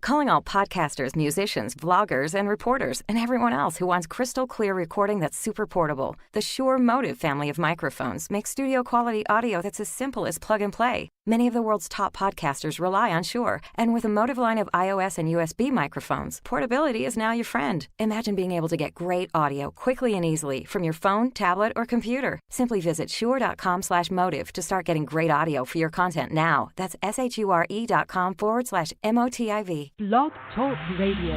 Calling all podcasters, musicians, vloggers, and reporters, and everyone else who wants crystal clear recording that's super portable. The Shure Motive family of microphones makes studio-quality audio that's as simple as plug and play. Many of the world's top podcasters rely on Shure, and with a Motive line of iOS and USB microphones, portability is now your friend. Imagine being able to get great audio quickly and easily from your phone, tablet, or computer. Simply visit shure.com/motive to start getting great audio for your content now. That's SHURE.com/MOTIV. Blog Talk Radio.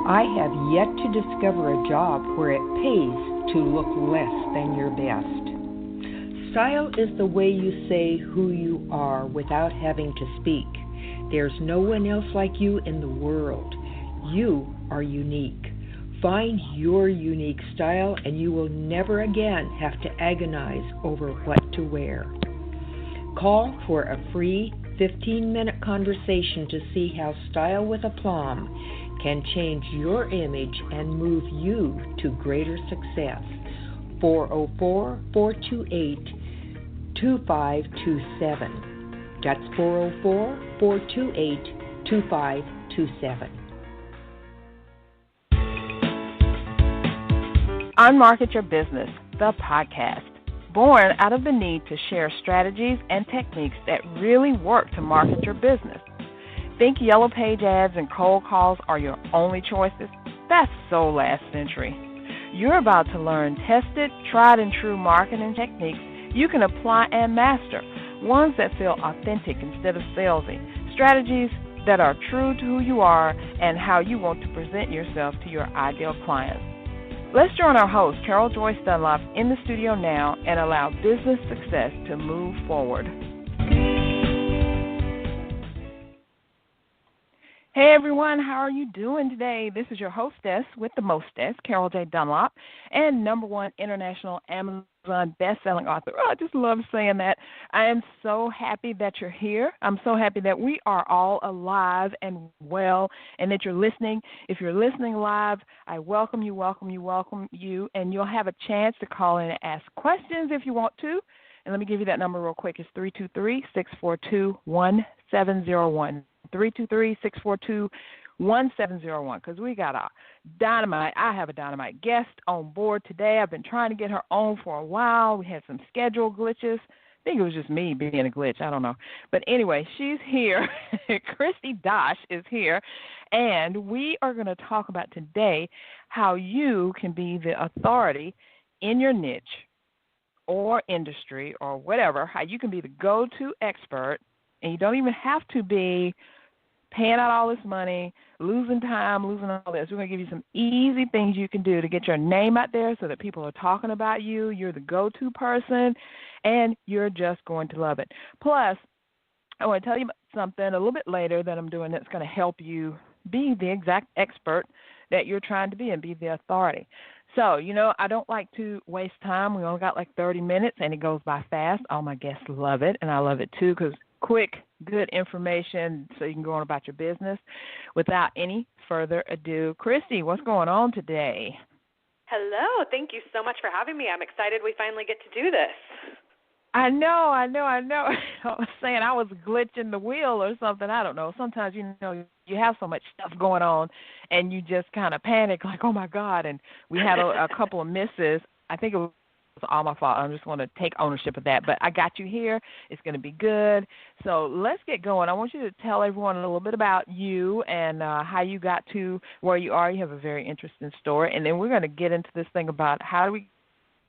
I have yet to discover a job where it pays to look less than your best. Style is the way you say who you are without having to speak. There's no one else like you in the world. You are unique. Find your unique style and you will never again have to agonize over what to wear. Call for a free 15-minute conversation to see how Style with Aplomb can change your image and move you to greater success. 404-428-2527. That's 404-428-2527. Unmarket Your Business, the podcast. Born out of the need to share strategies and techniques that really work to market your business. Think yellow page ads and cold calls are your only choices? That's so last century. You're about to learn tested, tried and true marketing techniques you can apply and master, ones that feel authentic instead of salesy, strategies that are true to who you are and how you want to present yourself to your ideal clients. Let's join our host, Carol Joyce Dunlop, in the studio now and allow business success to move forward. Hey everyone, how are you doing today? This is your hostess with the mostess, Carol J. Dunlop, and #1 international Amazon best-selling author. Oh, I just love saying that. I am so happy that you're here. I'm so happy that we are all alive and well and that you're listening. If you're listening live, I welcome you, and you'll have a chance to call in and ask questions if you want to. And let me give you that number real quick. It's 323-642-1701. 323-642-1701, because we got I have a dynamite guest on board today. I've been trying to get her on for a while. We had some schedule glitches. I think it was just me being a glitch. I don't know. But anyway, she's here. Kristi Dosh is here. And we are going to talk about today how you can be the authority in your niche or industry or whatever, how you can be the go-to expert, and you don't even have to be paying out all this money, losing time, losing all this. We're going to give you some easy things you can do to get your name out there so that people are talking about you. You're the go-to person, and you're just going to love it. Plus, I want to tell you something a little bit later that I'm doing that's going to help you be the exact expert that you're trying to be and be the authority. So, I don't like to waste time. We only got like 30 minutes, and it goes by fast. All my guests love it, and I love it too because quick, good information so you can go on about your business. Without any further ado, Kristi, what's going on today? Hello. Thank you so much for having me. I'm excited we finally get to do this. I know. I was saying I was glitching the wheel or something. I don't know. Sometimes, you have so much stuff going on, and you just kind of panic like, oh, my God. And we had a couple of misses. I think it was all my fault. I just want to take ownership of that. But I got you here. It's going to be good. So let's get going. I want you to tell everyone a little bit about you and how you got to where you are. You have a very interesting story. And then we're going to get into this thing about how do we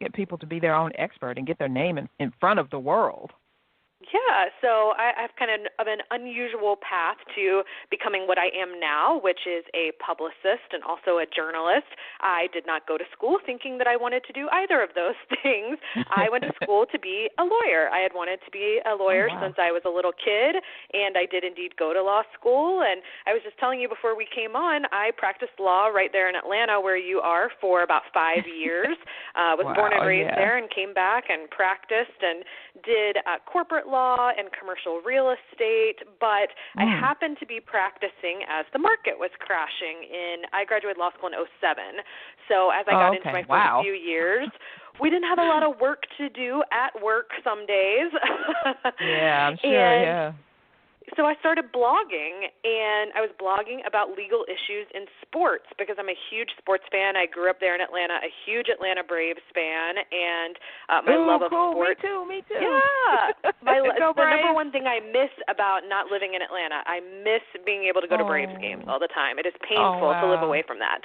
get people to be their own expert and get their name in front of the world. Yeah, so I have kind of an unusual path to becoming what I am now, which is a publicist and also a journalist. I did not go to school thinking that I wanted to do either of those things. I went to school to be a lawyer. I had wanted to be a lawyer since I was a little kid, and I did indeed go to law school. And I was just telling you before we came on, I practiced law right there in Atlanta where you are for about 5 years. Was born and raised there and came back and practiced and did corporate law and commercial real estate, but I happened to be practicing as the market was crashing I graduated law school in 2007. So as I got into my first few years, we didn't have a lot of work to do at work some days. Yeah, I'm sure, so I started blogging, and I was blogging about legal issues in sports because I'm a huge sports fan. I grew up there in Atlanta, a huge Atlanta Braves fan, and my love of sports. Me too. Yeah. Go the Braves. number one thing I miss about not living in Atlanta, I miss being able to go to Braves games all the time. It is painful to live away from that.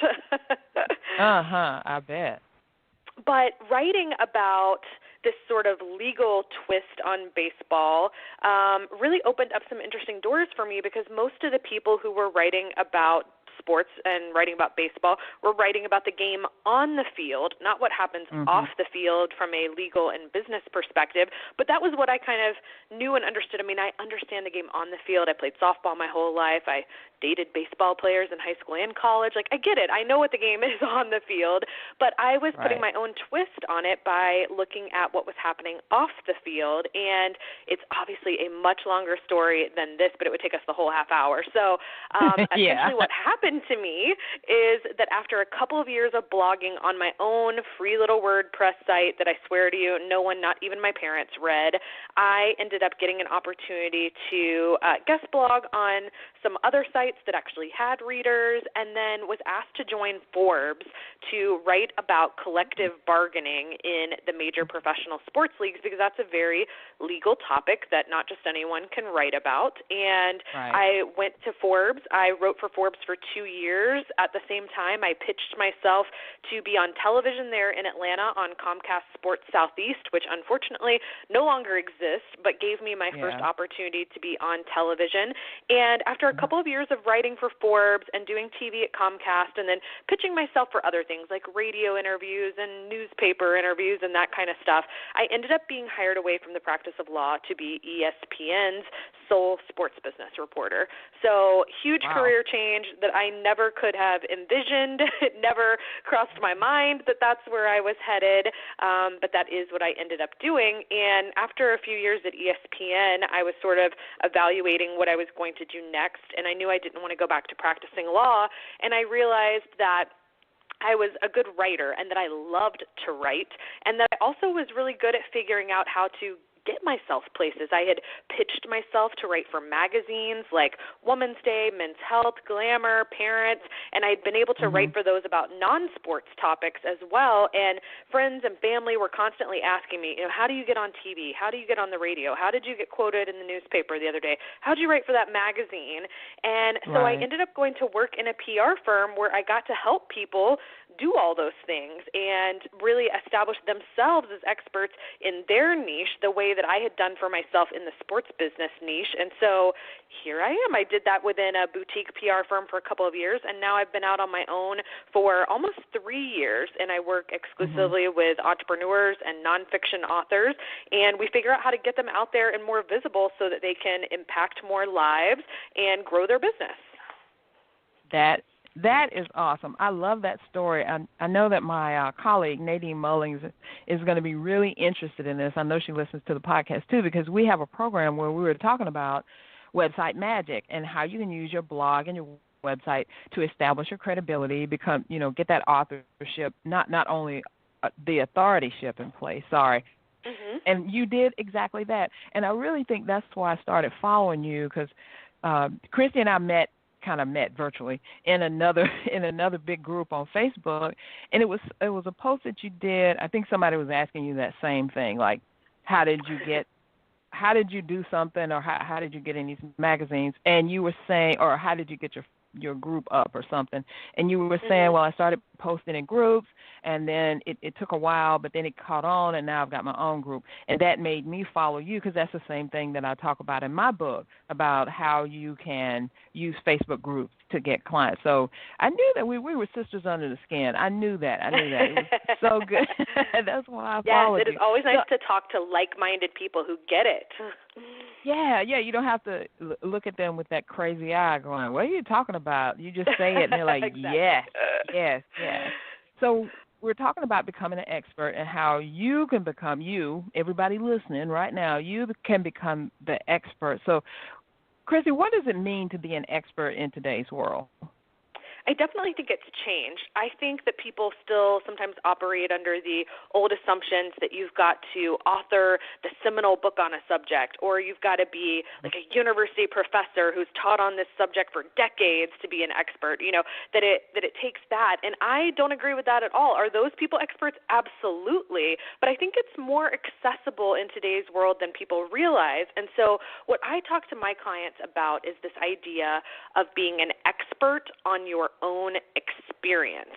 I bet. But writing about this sort of legal twist on baseball really opened up some interesting doors for me because most of the people who were writing about sports and writing about baseball were writing about the game on the field, not what happens off the field from a legal and business perspective. But that was what I kind of knew and understood. I mean, I understand the game on the field. I played softball my whole life. I dated baseball players in high school and college. Like, I get it. I know what the game is on the field, but I was putting my own twist on it by looking at what was happening off the field, and it's obviously a much longer story than this, but it would take us the whole half hour. So essentially what happened to me is that after a couple of years of blogging on my own free little WordPress site that I swear to you no one, not even my parents, read, I ended up getting an opportunity to guest blog on some other sites that actually had readers, and then was asked to join Forbes to write about collective bargaining in the major professional sports leagues because that's a very legal topic that not just anyone can write about. And I went to Forbes. I wrote for Forbes for 2 years. At the same time, I pitched myself to be on television there in Atlanta on Comcast Sports Southeast, which unfortunately no longer exists, but gave me my first opportunity to be on television. And after a couple of years of writing for Forbes and doing TV at Comcast and then pitching myself for other things like radio interviews and newspaper interviews and that kind of stuff, I ended up being hired away from the practice of law to be ESPN's sole sports business reporter. So huge career change that I never could have envisioned. It never crossed my mind that that's where I was headed, but that is what I ended up doing. And after a few years at ESPN, I was sort of evaluating what I was going to do next, and I knew I didn't want to go back to practicing law, and I realized that I was a good writer and that I loved to write, and that I also was really good at figuring out how to get myself places. I had pitched myself to write for magazines like Woman's Day, Men's Health, Glamour, Parents, and I'd been able to write for those about non-sports topics as well. And friends and family were constantly asking me, how do you get on TV? How do you get on the radio? How did you get quoted in the newspaper the other day? How did you write for that magazine? And so I ended up going to work in a PR firm where I got to help people do all those things and really establish themselves as experts in their niche the way that I had done for myself in the sports business niche. And so here I am. I did that within a boutique PR firm for a couple of years, and now I've been out on my own for almost 3 years, and I work exclusively with entrepreneurs and nonfiction authors, and we figure out how to get them out there and more visible so that they can impact more lives and grow their business. That is awesome. I love that story. I know that my colleague, Nadine Mullings, is going to be really interested in this. I know she listens to the podcast, too, because we have a program where we were talking about website magic and how you can use your blog and your website to establish your credibility, become, get that authorship, not only the authority-ship in place, And you did exactly that. And I really think that's why I started following you, because Kristi and I met virtually in another big group on Facebook, and it was a post that you did. I think somebody was asking you that same thing, like how did you do something, or how did you get in these magazines? And you were saying, or how did you get your group up or something? And you were saying, well, I started posting in groups, and then it took a while, but then it caught on, and now I've got my own group. And that made me follow you, because that's the same thing that I talk about in my book, about how you can use Facebook groups to get clients. So I knew that we were sisters under the skin. I knew that. It was so good. That's why I followed you. Yes, it is always nice to talk to like-minded people who get it. Yeah, you don't have to look at them with that crazy eye going, what are you talking about? You just say it, and they're like, exactly. yes. So we're talking about becoming an expert and how you can become everybody listening right now, you can become the expert. So, Kristi, what does it mean to be an expert in today's world? I I definitely think it's changed. I think that people still sometimes operate under the old assumptions that you've got to author the seminal book on a subject, or you've got to be like a university professor who's taught on this subject for decades to be an expert, that it takes that. And I don't agree with that at all. Are those people experts? Absolutely. But I think it's more accessible in today's world than people realize. And so what I talk to my clients about is this idea of being an expert on your own experience.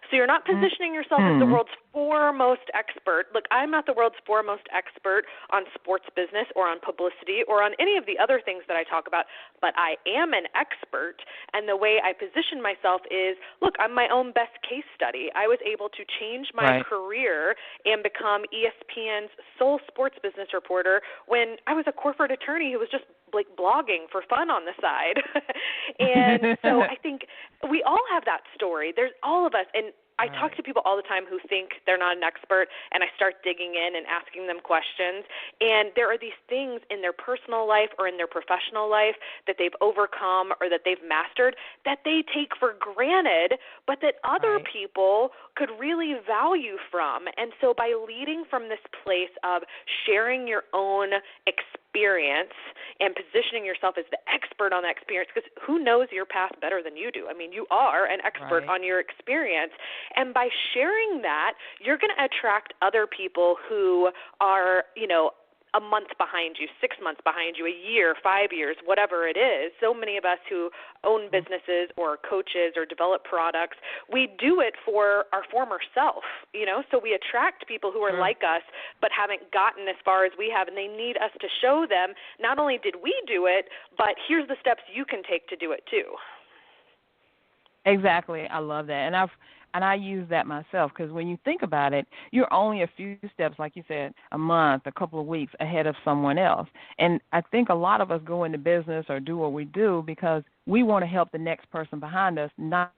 So you're not positioning yourself as the world's foremost expert. Look, I'm not the world's foremost expert on sports business or on publicity or on any of the other things that I talk about, but I am an expert, and the way I position myself is, look, I'm my own best case study. I was able to change my career and become ESPN's sole sports business reporter when I was a corporate attorney who was just like blogging for fun on the side. And so I think we all have that story. There's all of us. And I talk to people all the time who think they're not an expert, and I start digging in and asking them questions. And there are these things in their personal life or in their professional life that they've overcome or that they've mastered that they take for granted, but that other people could really value from. And so by leading from this place of sharing your own experience and positioning yourself as the expert on that experience, because who knows your path better than you do? I mean, you are an expert on your experience. And by sharing that, you're going to attract other people who are, a month behind you, 6 months behind you, a year, 5 years, whatever it is. So many of us who own businesses or coaches or develop products, we do it for our former self, so we attract people who are like us but haven't gotten as far as we have, and they need us to show them not only did we do it, but here's the steps you can take to do it too. Exactly. I love that. And I use that myself, because when you think about it, you're only a few steps, like you said, a month, a couple of weeks ahead of someone else. And I think a lot of us go into business or do what we do because we want to help the next person behind us not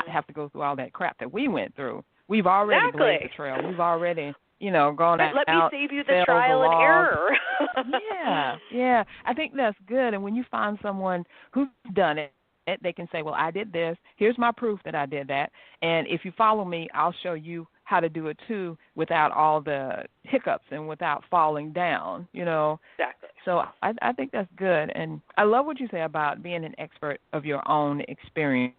have to go through all that crap that we went through. We've already blazed the trail. We've already, gone out. Let me save you the trial and error. Yeah. I think that's good. And when you find someone who's done it, they can say, well, I did this. Here's my proof that I did that. And if you follow me, I'll show you how to do it, too, without all the hiccups and without falling down, Exactly. So I think that's good. And I love what you say about being an expert of your own experience,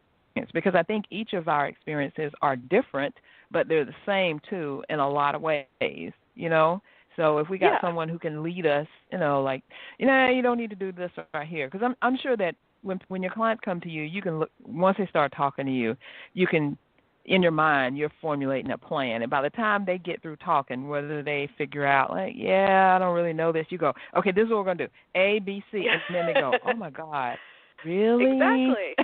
because I think each of our experiences are different, but they're the same, too, in a lot of ways, So if we got someone who can lead us, you don't need to do this right here. Because I'm sure that when your clients come to you, you can look, once they start talking to you, you can, in your mind, you're formulating a plan. And by the time they get through talking, whether they figure out, I don't really know this, you go, okay, this is what we're going to do, A, B, C. And then they go, oh, my God, really? Exactly.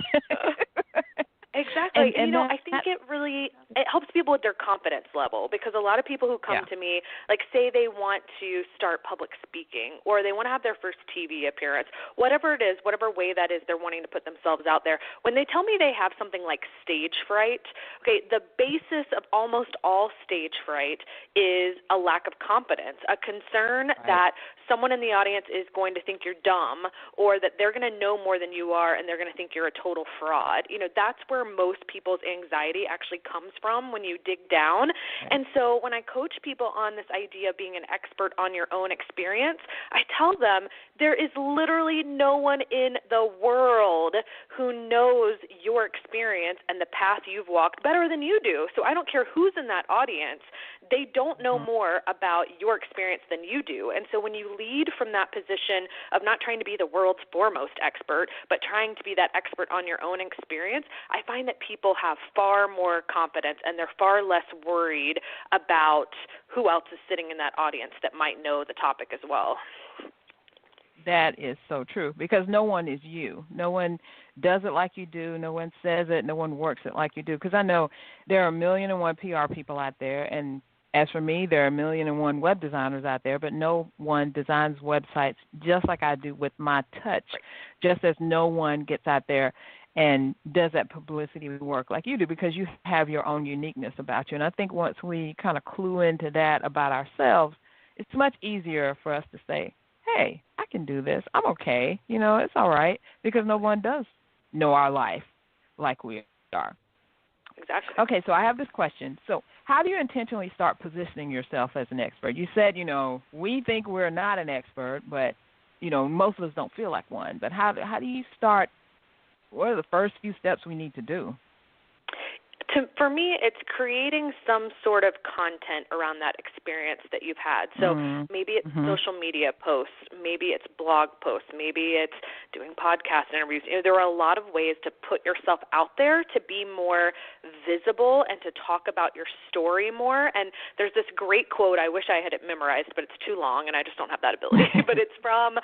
Exactly. And I think it helps people with their confidence level, because a lot of people who come to me, say they want to start public speaking or they want to have their first TV appearance, whatever it is, whatever way that is, they're wanting to put themselves out there. When they tell me they have something like stage fright, the basis of almost all stage fright is a lack of confidence, a concern that someone in the audience is going to think you're dumb, or that they're going to know more than you are and they're going to think you're a total fraud. That's where most people's anxiety actually comes from when you dig down. And so when I coach people on this idea of being an expert on your own experience, I tell them there is literally no one in the world who knows your experience and the path you've walked better than you do. So I don't care who's in that audience. They don't know more about your experience than you do. And so when you lead from that position of not trying to be the world's foremost expert, but trying to be that expert on your own experience, I find that people have far more confidence and they're far less worried about who else is sitting in that audience that might know the topic as well. That is so true, because no one is you. No one does it like you do. No one says it. No one works it like you do. Because I know there are 1,000,001 PR people out there, and as for me, there are 1,000,001 web designers out there, but no one designs websites just like I do with my touch, just as no one gets out there and does that publicity work like you do, because you have your own uniqueness about you. And I think once we kind of clue into that about ourselves, it's much easier for us to say, hey, I can do this. I'm okay. It's all right, because no one does know our life like we are. Exactly. Okay, so I have this question. So how do you intentionally start positioning yourself as an expert? You said, we think we're not an expert, but, most of us don't feel like one. But how do you start? What are the first few steps we need to do? For me, it's creating some sort of content around that experience that you've had. So maybe it's social media posts, maybe it's blog posts, maybe it's doing podcast interviews. There are a lot of ways to put yourself out there to be more visible and to talk about your story more. And there's this great quote, I wish I had it memorized, but it's too long and I just don't have that ability. But it's from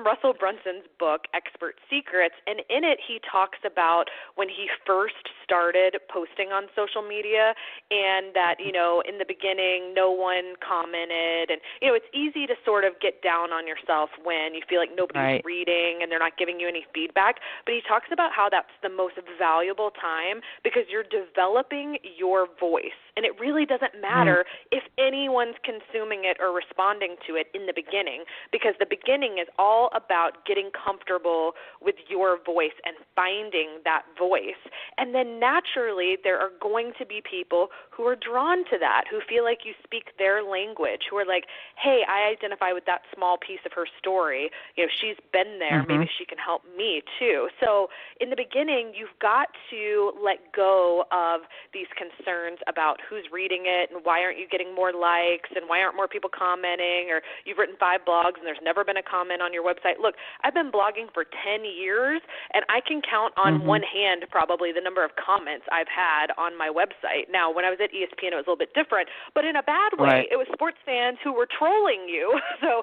Russell Brunson's book, Expert Secrets. And in it, he talks about when he first started posting on social media, and that, in the beginning, no one commented. And, it's easy to sort of get down on yourself when you feel like nobody's reading and they're not giving you any feedback. But he talks about how that's the most valuable time because you're developing your voice. And it really doesn't matter if anyone's consuming it or responding to it in the beginning, because the beginning is all about getting comfortable with your voice and finding that voice. And then naturally, there are going to be people who are drawn to that, who feel like you speak their language, who are like, hey, I identify with that small piece of her story. She's been there. Maybe she can help me too. So in the beginning, you've got to let go of these concerns about who's reading it and why aren't you getting more likes and why aren't more people commenting, or you've written 5 blogs and there's never been a comment on your website. Look, I've been blogging for 10 years and I can count on one hand probably the number of comments I've had on my website. Now, when I was at ESPN, it was a little bit different, but in a bad way. It was sports fans who were trolling you. So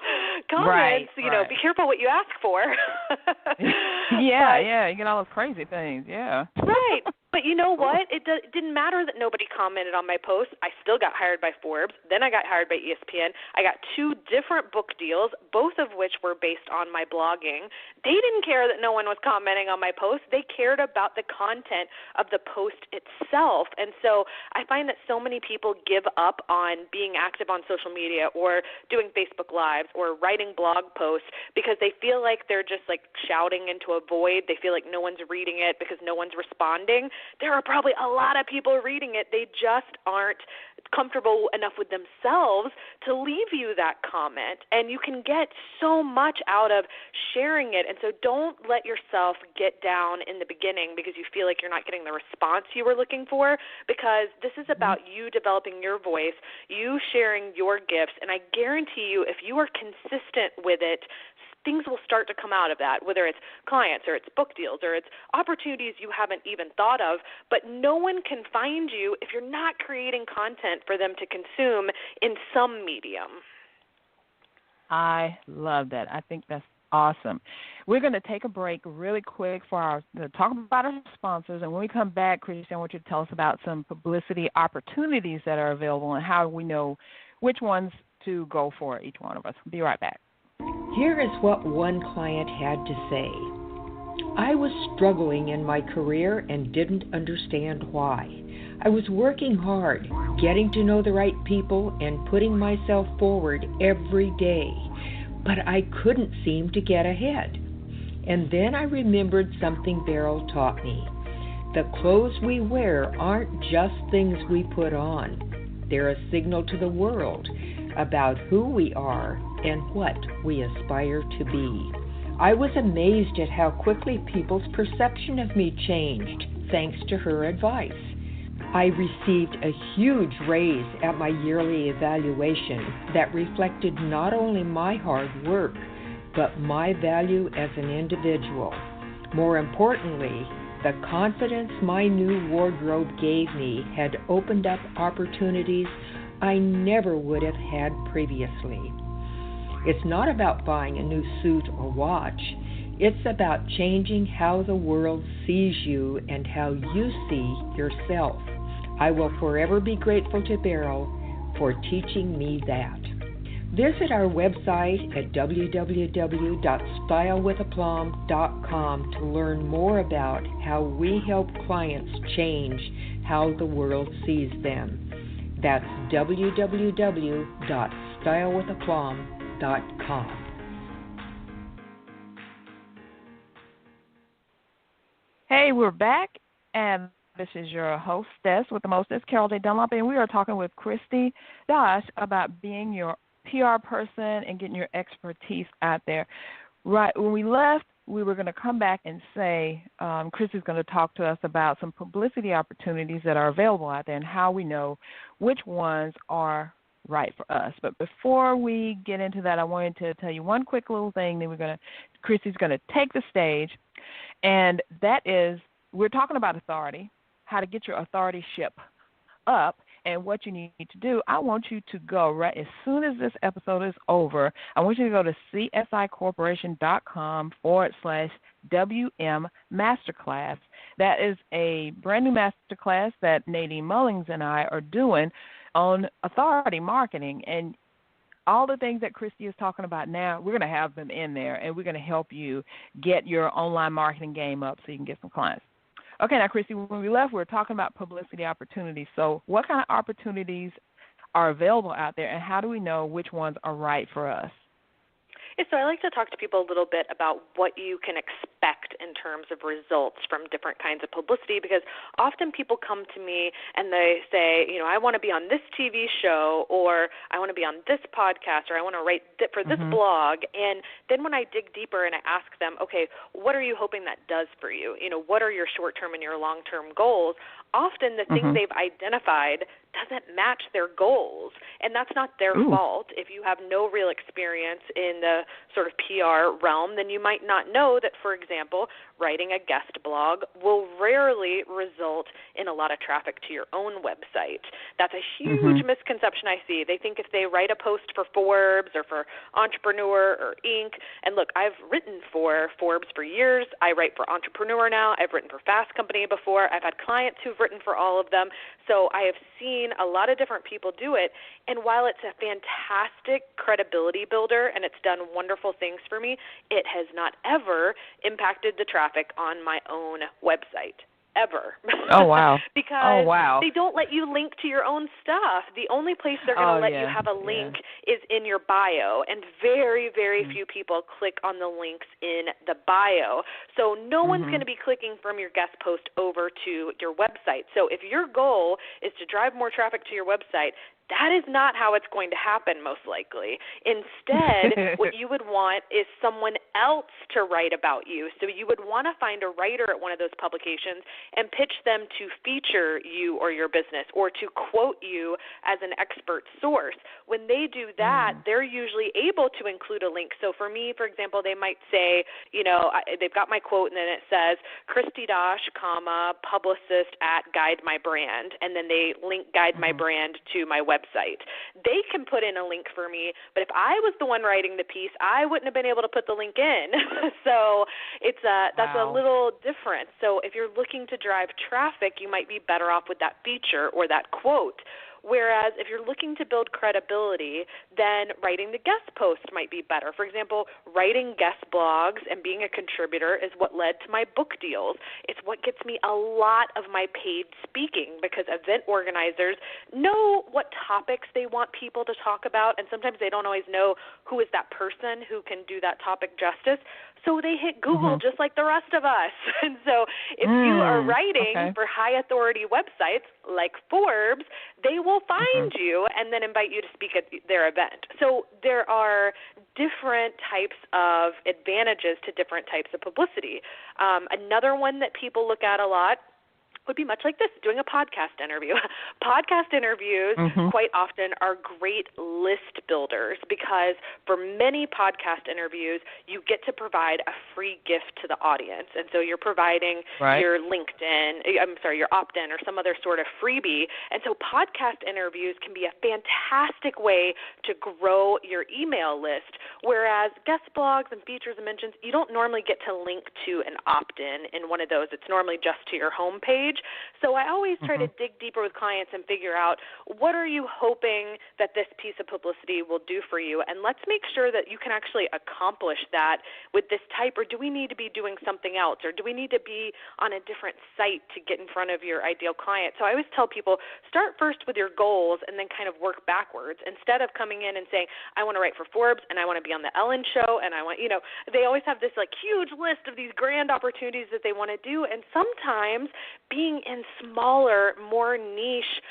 comments, be careful what you ask for. Yeah, you get all those crazy things, Right. But you know what? It didn't matter that nobody commented on my post. I still got hired by Forbes. Then I got hired by ESPN. I got 2 different book deals, both of which were based on my blogging. They didn't care that no one was commenting on my post. They cared about the content of the post itself. And so I find that so many people give up on being active on social media or doing Facebook Lives or writing blog posts because they feel like they're just like shouting into a void. They feel like no one's reading it because no one's responding. There are probably a lot of people reading it. They just aren't comfortable enough with themselves to leave you that comment. And you can get so much out of sharing it. And so don't let yourself get down in the beginning because you feel like you're not getting the response you were looking for, because this is about you developing your voice, you sharing your gifts. And I guarantee you, if you are consistent with it, things will start to come out of that, whether it's clients or it's book deals or it's opportunities you haven't even thought of. But no one can find you if you're not creating content for them to consume in some medium. I love that. I think that's awesome. We're going to take a break really quick to talk about our sponsors. And when we come back, Kristi, I want you to tell us about some publicity opportunities that are available and how we know which ones to go for, each one of us. Be right back. Here is what one client had to say. I was struggling in my career and didn't understand why. I was working hard, getting to know the right people, and putting myself forward every day, but I couldn't seem to get ahead. And then I remembered something Beryl taught me. The clothes we wear aren't just things we put on. They're a signal to the world about who we are and what we aspire to be. I was amazed at how quickly people's perception of me changed thanks to her advice. I received a huge raise at my yearly evaluation that reflected not only my hard work, but my value as an individual. More importantly, the confidence my new wardrobe gave me had opened up opportunities I never would have had previously. It's not about buying a new suit or watch. It's about changing how the world sees you and how you see yourself. I will forever be grateful to Beryl for teaching me that. Visit our website at www.stylewithaplomb.com to learn more about how we help clients change how the world sees them. That's www.stylewithaplomb.com. Hey, we're back, And this is your hostess with the mostest, Carol J. Dunlop, and we are talking with Kristi Dosh about being your PR person and getting your expertise out there. Right when we left, we were going to come back and say Kristi's going to talk to us about some publicity opportunities that are available out there and how we know which ones are right for us. But before we get into that, I wanted to tell you one quick little thing. Then Kristi's going to take the stage, and that is we're talking about authority, how to get your authority-ship up, and what you need to do. I want you to go right as soon as this episode is over. I want you to go to csicorporation.com/WM Masterclass. That is a brand new masterclass that Nadine Mullings and I are doing on authority marketing. And all the things that Kristi is talking about now, we're going to have them in there, and we're going to help you get your online marketing game up so you can get some clients. Okay, now, Kristi, when we left, we were talking about publicity opportunities. So what kind of opportunities are available out there, and how do we know which ones are right for us? Yeah, so I like to talk to people a little bit about what you can expect in terms of results from different kinds of publicity, because often people come to me and they say, I want to be on this TV show, or I want to be on this podcast, or I want to write for this blog. And then when I dig deeper and I ask them, okay, what are you hoping that does for you? What are your short-term and your long-term goals? Often the things they've identified doesn't match their goals, and that's not their fault. If you have no real experience in the sort of PR realm, then you might not know that, for example, writing a guest blog will rarely result in a lot of traffic to your own website. That's a huge misconception I see. They think if they write a post for Forbes or for Entrepreneur or Inc., and look, I've written for Forbes for years. I write for Entrepreneur now. I've written for Fast Company before. I've had clients who've written for all of them. So I have seen a lot of different people do it, and while it's a fantastic credibility builder and it's done wonderful things for me, it has not ever impacted the traffic on my own website. Ever. Oh, wow. Because they don't let you link to your own stuff. The only place they're going to let you have a link is in your bio, and very, very few people click on the links in the bio. So no one's going to be clicking from your guest post over to your website. So if your goal is to drive more traffic to your website, that is not how it's going to happen, most likely. Instead, what you would want is someone else to write about you. So you would want to find a writer at one of those publications and pitch them to feature you or your business, or to quote you as an expert source. When they do that, they're usually able to include a link. So for me, for example, they might say, they've got my quote, and then it says, Kristi Dosh, publicist at Guide My Brand, and then they link Guide My Brand to my website. They can put in a link for me, but if I was the one writing the piece, I wouldn't have been able to put the link in. So that's a little different. So if you're looking to drive traffic, you might be better off with that feature or that quote. Whereas if you're looking to build credibility, then writing the guest post might be better. For example, writing guest blogs and being a contributor is what led to my book deals. It's what gets me a lot of my paid speaking, because event organizers know what topics they want people to talk about, and sometimes they don't always know who is that person who can do that topic justice. So they hit Google just like the rest of us. And so if you are writing for high authority websites like Forbes, they will find you and then invite you to speak at their event. So there are different types of advantages to different types of publicity. Another one that people look at a lot would be much like this, doing a podcast interview. Podcast interviews quite often are great list builders, because for many podcast interviews, you get to provide a free gift to the audience. And so you're providing your your opt-in or some other sort of freebie. And so podcast interviews can be a fantastic way to grow your email list, whereas guest blogs and features and mentions, you don't normally get to link to an opt-in in one of those. It's normally just to your home page. So I always try to dig deeper with clients and figure out, what are you hoping that this piece of publicity will do for you? And let's make sure that you can actually accomplish that with this type, or do we need to be doing something else? Or do we need to be on a different site to get in front of your ideal client? So I always tell people, start first with your goals and then kind of work backwards. Instead of coming in and saying, I want to write for Forbes and I want to be on the Ellen show, and I want, they always have this huge list of these grand opportunities that they want to do. And sometimes being being in smaller, more niche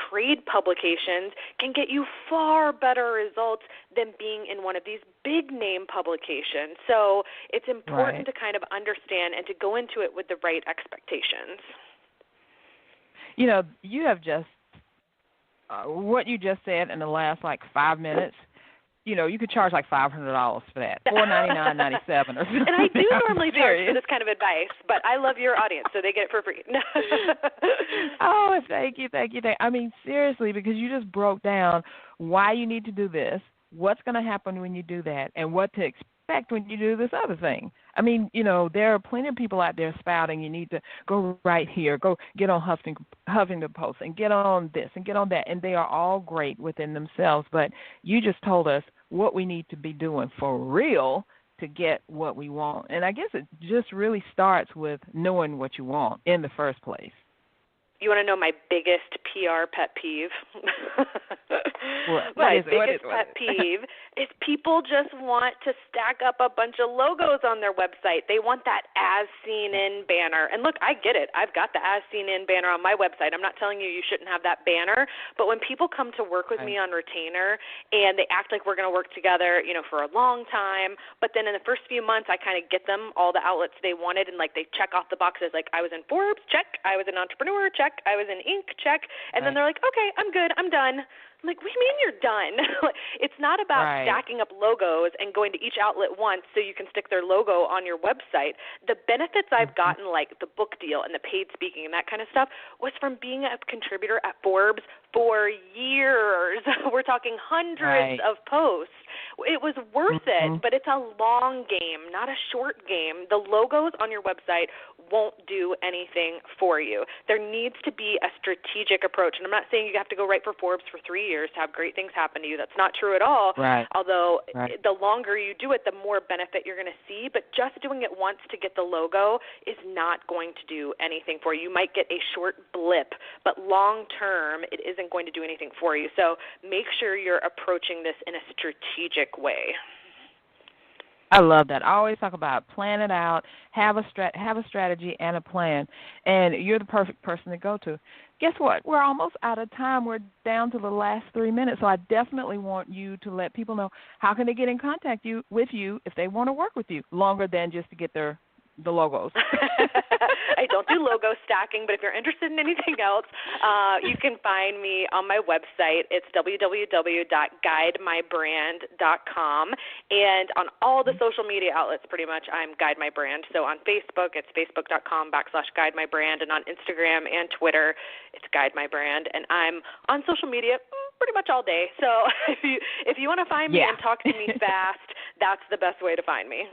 trade publications can get you far better results than being in one of these big name publications. So it's important to kind of understand and to go into it with the right expectations. You know, you have just, what you just said in the last 5 minutes, you know, you could charge $500 for that, $499.97 or something. And I do normally charge for this kind of advice, but I love your audience, so they get it for free. Oh, thank you. I mean, seriously, because you just broke down why you need to do this, what's going to happen when you do that, and what to expect when you do this other thing. I mean, you know, there are plenty of people out there spouting you need to go right here, go get on Huffington Post and get on this and get on that, and they are all great within themselves. But you just told us what we need to be doing for real to get what we want. And I guess it just really starts with knowing what you want in the first place. You want to know my biggest PR pet peeve? My biggest pet peeve is people just want to stack up a bunch of logos on their website. They want that as seen in banner. And look, I get it. I've got the as seen in banner on my website. I'm not telling you shouldn't have that banner. But when people come to work with me on retainer and they act like we're going to work together, you know, for a long time, but then in the first few months I kind of get them all the outlets they wanted and they check off the boxes like I was in Forbes, check. I was an entrepreneur, check. I was in Inc., check. And then they're like, okay, I'm good. I'm done. I'm like, what do you mean you're done? It's not about stacking up logos and going to each outlet once so you can stick their logo on your website. The benefits I've gotten, like the book deal and the paid speaking and that kind of stuff, was from being a contributor at Forbes for years. We're talking hundreds of posts. It was worth it, but it's a long game, not a short game. The logos on your website won't do anything for you. There needs to be a strategic approach. And I'm not saying you have to go write for Forbes for 3 years to have great things happen to you. That's not true at all. Although the longer you do it, the more benefit you're going to see. But just doing it once to get the logo is not going to do anything for you. You might get a short blip, but long term, it isn't going to do anything for you. So make sure you're approaching this in a strategic way. I love that. I always talk about plan it out, have a strategy and a plan, and you're the perfect person to go to. Guess what? We're almost out of time. We're down to the last 3 minutes, so I definitely want you to let people know how can they get in contact with you if they want to work with you longer than just to get the logos. I don't do logo stacking, but if you're interested in anything else, you can find me on my website. It's www.guidemybrand.com. And on all the social media outlets, pretty much, I'm Guide My Brand. So on Facebook, it's facebook.com/guidemybrand. And on Instagram and Twitter, it's Guide My Brand. And I'm on social media pretty much all day. So if you want to find me and talk to me fast, that's the best way to find me.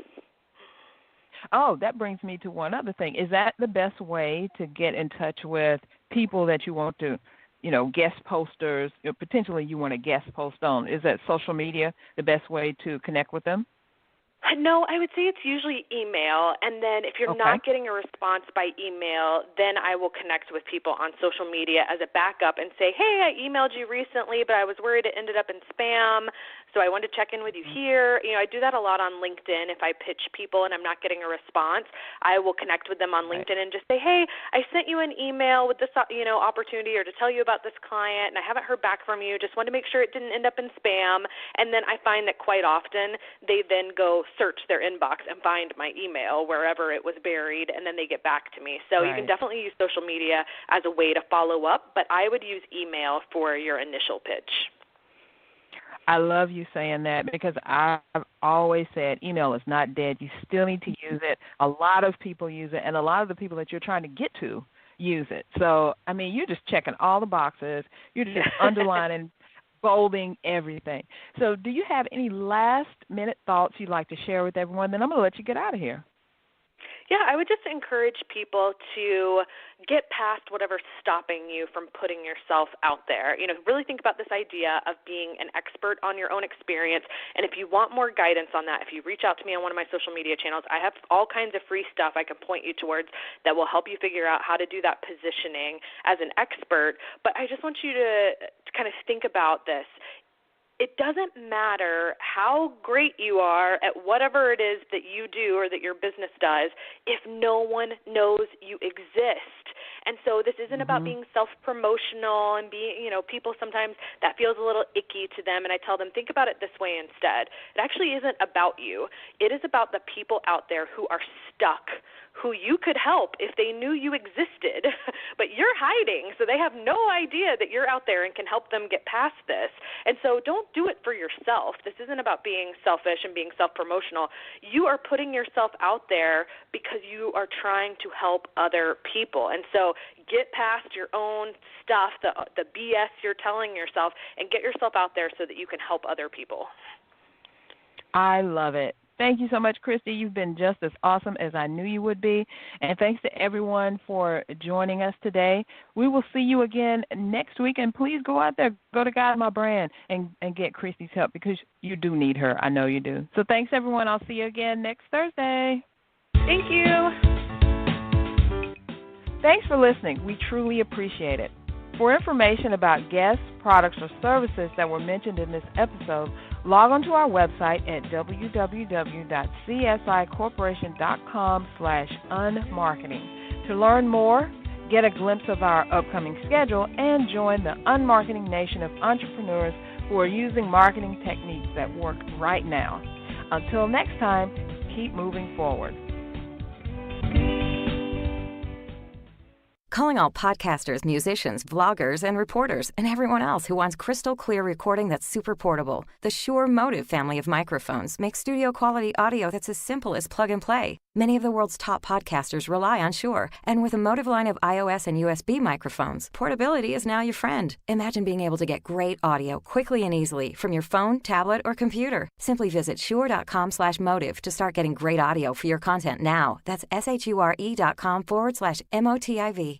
Oh, that brings me to one other thing. Is that the best way to get in touch with people that you want to, you know, guest posters, potentially you want to guest post on? Is that social media the best way to connect with them? No, I would say it's usually email, and then if you're not getting a response by email, then I will connect with people on social media as a backup and say, hey, I emailed you recently, but I was worried it ended up in spam, so I wanted to check in with you here. You know, I do that a lot on LinkedIn. If I pitch people and I'm not getting a response, I will connect with them on LinkedIn and just say, hey, I sent you an email with this, opportunity or to tell you about this client, and I haven't heard back from you. Just wanted to make sure it didn't end up in spam. And then I find that quite often they then go search their inbox and find my email wherever it was buried, and then they get back to me. So you can definitely use social media as a way to follow up, but I would use email for your initial pitch. I love you saying that because I've always said email is not dead. You still need to use it. A lot of people use it, and a lot of the people that you're trying to get to use it. So, I mean, you're just checking all the boxes. You're just underlining, bolding everything. So do you have any last-minute thoughts you'd like to share with everyone? Then I'm going to let you get out of here. Yeah, I would just encourage people to get past whatever's stopping you from putting yourself out there. You know, really think about this idea of being an expert on your own experience. And if you want more guidance on that, if you reach out to me on one of my social media channels, I have all kinds of free stuff I can point you towards that will help you figure out how to do that positioning as an expert. But I just want you to kind of think about this. It doesn't matter how great you are at whatever it is that you do or that your business does if no one knows you exist. And so this isn't about being self-promotional and being, people sometimes that feels a little icky to them. And I tell them, think about it this way instead. It actually isn't about you. It is about the people out there who are stuck, who you could help if they knew you existed, but you're hiding, so they have no idea that you're out there and can help them get past this. And so don't do it for yourself. This isn't about being selfish and being self-promotional. You are putting yourself out there because you are trying to help other people. And so get past your own stuff, the BS you're telling yourself, and get yourself out there so that you can help other people. I love it. Thank you so much, Kristi. You've been just as awesome as I knew you would be. And thanks to everyone for joining us today. We will see you again next week. And please go out there, go to God My Brand, and get Kristi's help because you do need her. I know you do. So thanks, everyone. I'll see you again next Thursday. Thank you. Thanks for listening. We truly appreciate it. For information about guests, products, or services that were mentioned in this episode, log on to our website at www.csicorporation.com/unmarketing. To learn more, get a glimpse of our upcoming schedule, and join the unmarketing nation of entrepreneurs who are using marketing techniques that work right now. Until next time, keep moving forward. Calling all podcasters, musicians, vloggers, and reporters, and everyone else who wants crystal clear recording that's super portable. The Shure Motive family of microphones makes studio-quality audio that's as simple as plug and play. Many of the world's top podcasters rely on Shure, and with a Motive line of iOS and USB microphones, portability is now your friend. Imagine being able to get great audio quickly and easily from your phone, tablet, or computer. Simply visit shure.com/motive to start getting great audio for your content now. That's SHURE.com/MOTIV.